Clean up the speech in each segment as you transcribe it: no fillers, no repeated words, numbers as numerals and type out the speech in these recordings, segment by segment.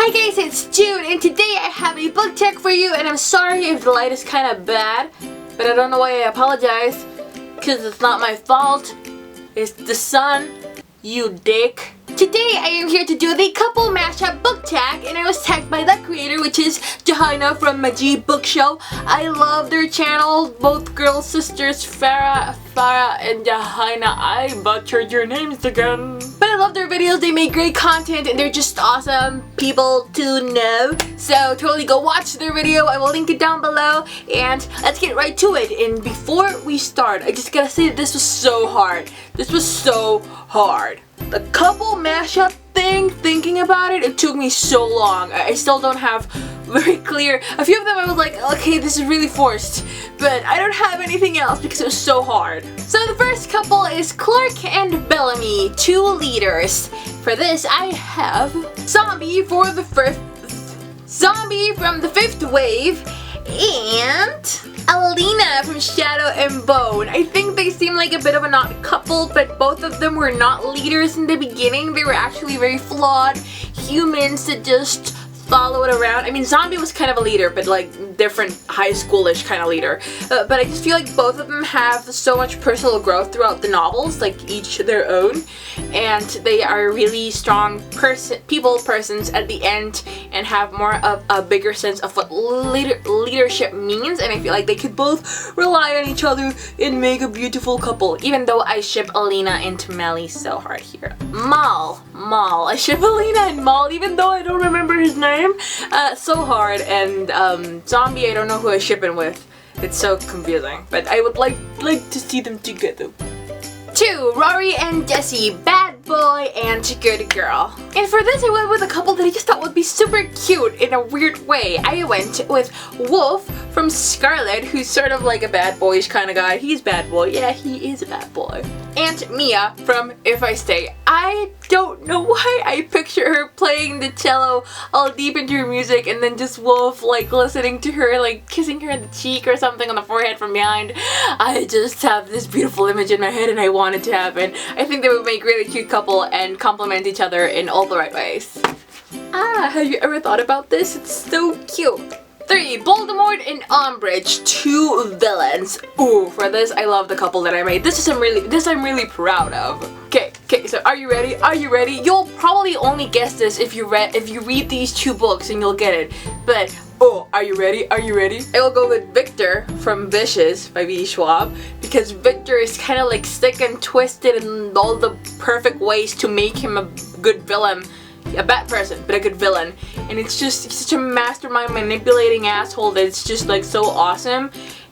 Hi guys, it's June, and today I have a book check for you, and I'm sorry if the light is kind of bad, but I don't know why I apologize, because it's not my fault. It's the sun, you dick. Today I am here to do the couple mashup book tag, and I was tagged by the creator, which is Johanna from Maji Book Show. I love their channel, both girl sisters, Farah and Johanna. I butchered your names again. But I love their videos, they make great content, and they're just awesome people to know. So totally go watch their video, I will link it down below, and let's get right to it. And before we start, I just gotta say that this was so hard. This was so hard. The couple mashup thing, thinking about it, it took me so long. I still don't have very clear. A few of them I was like, okay, this is really forced, but I don't have anything else because it was so hard. So the first couple is Clarke and Bellamy, two leaders. For this I have Zombie from the fifth wave, and Alina from Shadow and Bone. I think they seem like a bit of an odd couple, but both of them were not leaders in the beginning. They were actually very flawed humans that just followed around. I mean, Zombie was kind of a leader, but like different high schoolish kind of leader. But I just feel like both of them have so much personal growth throughout the novels, like each their own, and they are really strong persons at the end and have more of a bigger sense of what leadership means, and I feel like they could both rely on each other and make a beautiful couple, even though I ship Alina and Melly so hard here. Mal. I ship Alina and Mal, even though I don't remember his name. So hard, and Zombie, I don't know who I ship him with. It's so confusing, but I would like to see them together. 2. Rory and Jesse, bad boy and good girl. And for this I went with a couple that I just thought would be super cute in a weird way. I went with Wolf from Scarlet, who's sort of like a bad boyish kind of guy. He's bad boy. Yeah, he is a bad boy. And Mia from If I Stay. I don't know why I picture her playing the cello all deep into her music, and then just Wolf like listening to her, like kissing her in the cheek or something on the forehead from behind. I just have this beautiful image in my head and I want it to happen. I think they would make a really cute couple and complement each other in all the right ways. Have you ever thought about this? It's so cute. 3. Voldemort and Umbrige, two villains. Ooh, for this I love the couple that I made. This I'm really proud of. Okay, so are you ready? Are you ready? You'll probably only guess this if you read these two books, and you'll get it. But oh, are you ready? Are you ready? I will go with Victor from Vicious by V. Schwab, because Victor is kind of like sick and twisted in all the perfect ways to make him a good villain. A bad person, but a good villain. And it's just he's such a mastermind manipulating asshole that it's just like so awesome.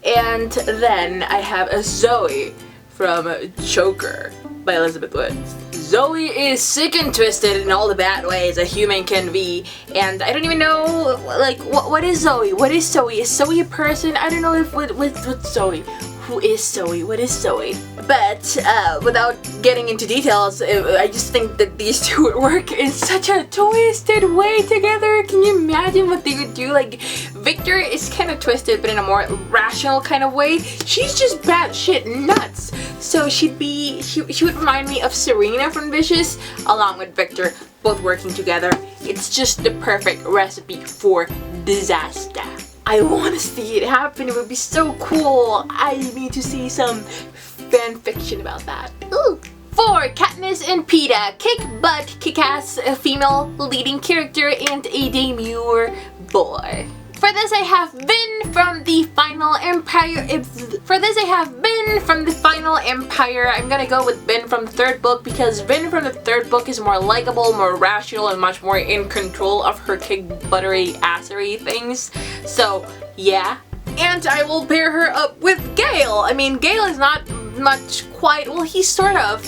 And then I have a Zoe from Joker by Elizabeth Woods. Zoe is sick and twisted in all the bad ways a human can be, and I don't even know, like, what is Zoe? What is Zoe? Is Zoe a person? I don't know if what's Zoe. Who is Zoe? What is Zoe? But without getting into details, I just think that these two would work in such a twisted way together. Can you imagine what they would do? Like, Victor is kind of twisted, but in a more rational kind of way. She's just batshit nuts. So she would remind me of Serena from Vicious, along with Victor, both working together. It's just the perfect recipe for disaster. I want to see it happen. It would be so cool. I need to see some fan fiction about that. Ooh. 4. Katniss and Peeta, kick butt, kick-ass, a female leading character, and a demure boy. For this I have Ben from the Final Empire. I'm gonna go with Ben from the third book, because Ben from the third book is more likable, more rational, and much more in control of her kick buttery assery things. So yeah. And I will pair her up with Gale. I mean, Gale is not much quite, well, he's sort of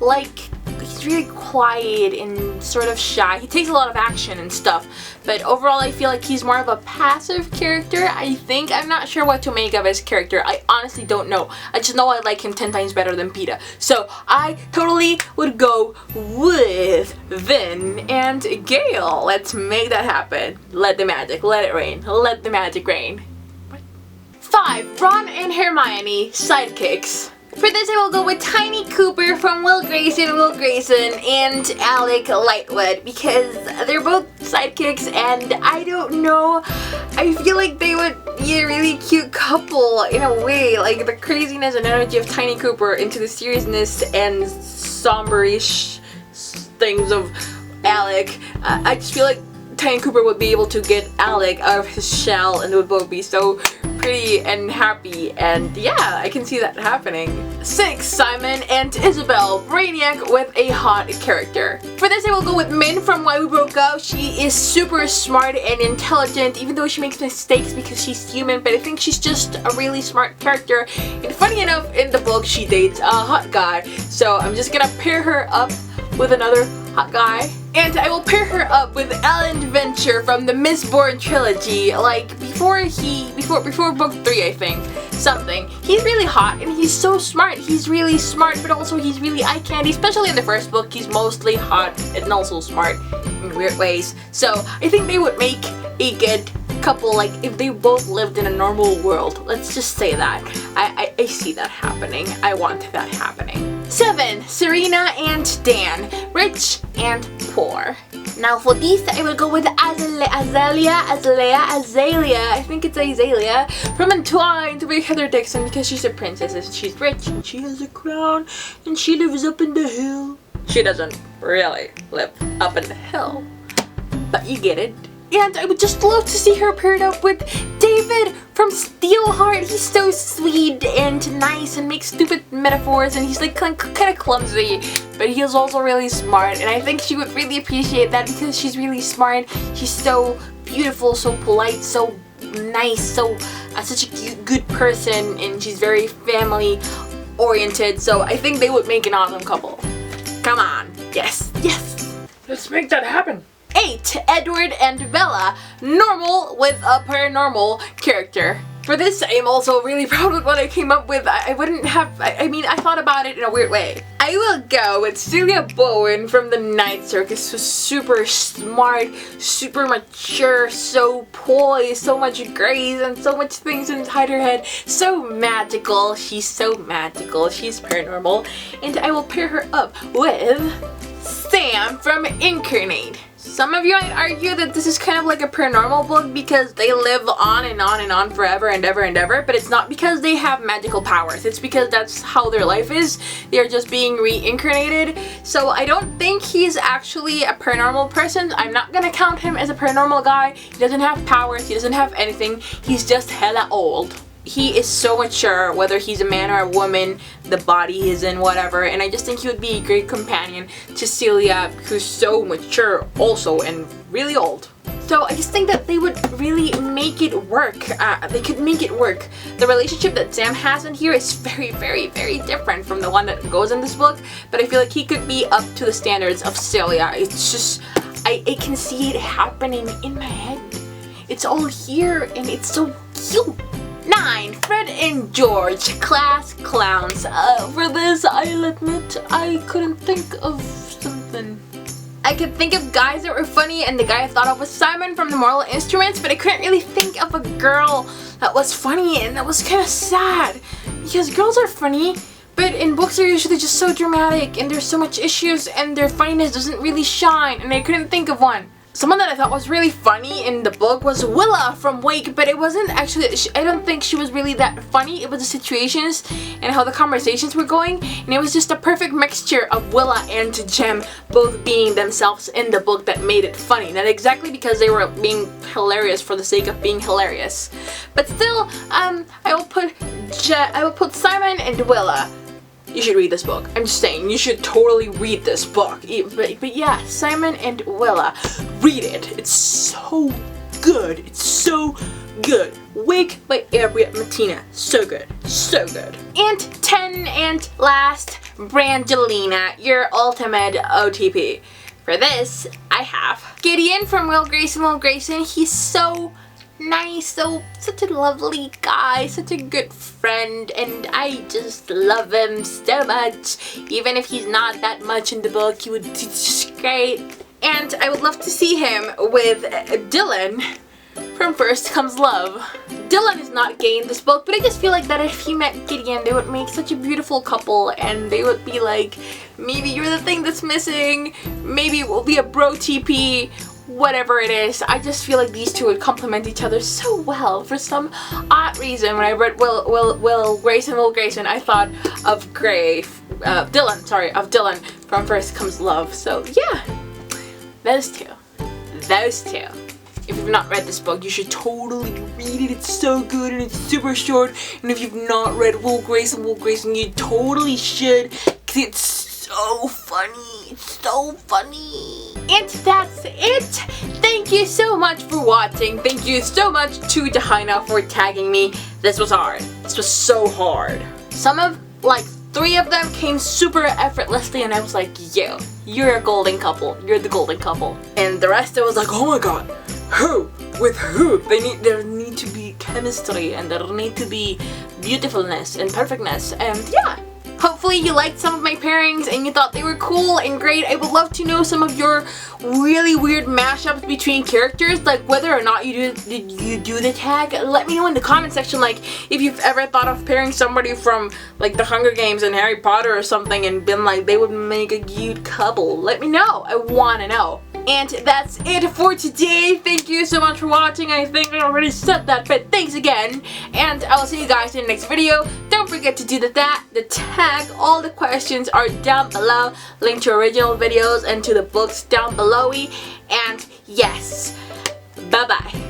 like, he's really quiet and sort of shy. He takes a lot of action and stuff, but overall I feel like he's more of a passive character, I think. I'm not sure what to make of his character. I honestly don't know. I just know I like him 10 times better than Peeta. So I totally would go with Vin and Gale. Let's make that happen. Let the magic, let it rain. Let the magic rain. 5. Ron and Hermione, sidekicks. For this, I will go with Tiny Cooper from Will Grayson, and Alec Lightwood, because they're both sidekicks, and I don't know, I feel like they would be a really cute couple in a way, like the craziness and energy of Tiny Cooper into the seriousness and somberish things of Alec. I just feel like Tiny Cooper would be able to get Alec out of his shell, and they would both be so pretty and happy, and yeah, I can see that happening. 6. Simon and Isabelle, Braniac with a hot character. For this, I will go with Min from Why We Broke Up. She is super smart and intelligent, even though she makes mistakes because she's human, but I think she's just a really smart character. And funny enough, in the book, she dates a hot guy, so I'm just gonna pair her up with another hot guy. And I will pair her up with Alan Venture from the Mistborn trilogy, like before book 3, I think, something. He's really hot and he's so smart. He's really smart, but also he's really eye candy, especially in the first book. He's mostly hot and also smart in weird ways. So I think they would make a good couple, like if they both lived in a normal world. Let's just say that. I see that happening. I want that happening. 7. Serena and Dan, rich and poor. Now for these, I will go with Azalea, I think it's Azalea, from Entwined with Heather Dixon, because she's a princess and she's rich and she has a crown and she lives up in the hill. She doesn't really live up in the hill, but you get it. And I would just love to see her paired up with David from Steelheart. He's so sweet and nice and makes stupid metaphors, and he's like kind of clumsy, but he's also really smart, and I think she would really appreciate that because she's really smart. She's so beautiful, so polite, so nice, so such a good person, and she's very family oriented, so I think they would make an awesome couple. Come on. Yes. Let's make that happen. 8. Edward and Bella, normal with a paranormal character. For this, I am also really proud of what I came up with. I thought about it in a weird way. I will go with Celia Bowen from the Night Circus, who's super smart, super mature, so poised, so much grace, and so much things inside her head. So magical. She's so magical. She's paranormal. And I will pair her up with Sam from Incarnate. Some of you might argue that this is kind of like a paranormal book because they live on and on and on forever and ever and ever, but it's not because they have magical powers. It's because that's how their life is. They're just being reincarnated. So I don't think he's actually a paranormal person. I'm not gonna count him as a paranormal guy. He doesn't have powers. He doesn't have anything. He's just hella old. He is so mature, whether he's a man or a woman, the body he's in, whatever, and I just think he would be a great companion to Celia, who's so mature also and really old. So I just think that they would really make it work. They could make it work. The relationship that Sam has in here is very, very, very different from the one that goes in this book, but I feel like he could be up to the standards of Celia. It's just, I can see it happening in my head. It's all here and it's so cute. 9. Fred and George, class clowns. For this, I'll admit I couldn't think of something. I could think of guys that were funny, and the guy I thought of was Simon from the Mortal Instruments, but I couldn't really think of a girl that was funny, and that was kind of sad. Because girls are funny, but in books they're usually just so dramatic, and there's so much issues, and their funniness doesn't really shine, and I couldn't think of one. Someone that I thought was really funny in the book was Willa from Wake, but it wasn't actually, I don't think she was really that funny. It was the situations and how the conversations were going, and it was just a perfect mixture of Willa and Jem both being themselves in the book that made it funny. Not exactly because they were being hilarious for the sake of being hilarious, but still, I will put Simon and Willa. You should read this book. I'm just saying, you should totally read this book. But yeah, Simon and Willa, read it. It's so good. It's so good. Wig by Ariel Martina. So good. So good. And 10 and last, Bradgelina, your ultimate OTP. For this, I have Gideon from Will Grayson. He's so nice, such a lovely guy, such a good friend, and I just love him so much. Even if he's not that much in the book, he's just great. And I would love to see him with Dylan from First Comes Love. Dylan is not gay in this book, but I just feel like that if he met Gideon, they would make such a beautiful couple, and they would be like, maybe you're the thing that's missing, maybe it will be a bro TP, whatever it is. I just feel like these two would complement each other so well. For some odd reason, when I read Will Grayson, I thought of Dylan from First Comes Love. So yeah, those two. If you've not read this book, you should totally read it. It's so good and it's super short. And if you've not read Will Grayson, you totally should, because it's so funny. It's so funny. And that's it. Thank you so much for watching. Thank you so much to Dahaina for tagging me. This was hard. This was so hard. Some of, like, 3 of them came super effortlessly, and I was like, yo, you're a golden couple. You're the golden couple. And the rest, I was like, oh my god. Who? With who? There need to be chemistry, and there need to be beautifulness and perfectness, and yeah. Hopefully you liked some of my pairings and you thought they were cool and great. I would love to know some of your really weird mashups between characters, like whether or not you do the tag. Let me know in the comment section, like if you've ever thought of pairing somebody from like the Hunger Games and Harry Potter or something and been like they would make a cute couple. Let me know. I want to know. And that's it for today. Thank you so much for watching. I think I already said that, but thanks again. And I'll see you guys in the next video. Don't forget to do the tag. All the questions are down below. Link to original videos and to the books down below. And yes, bye-bye.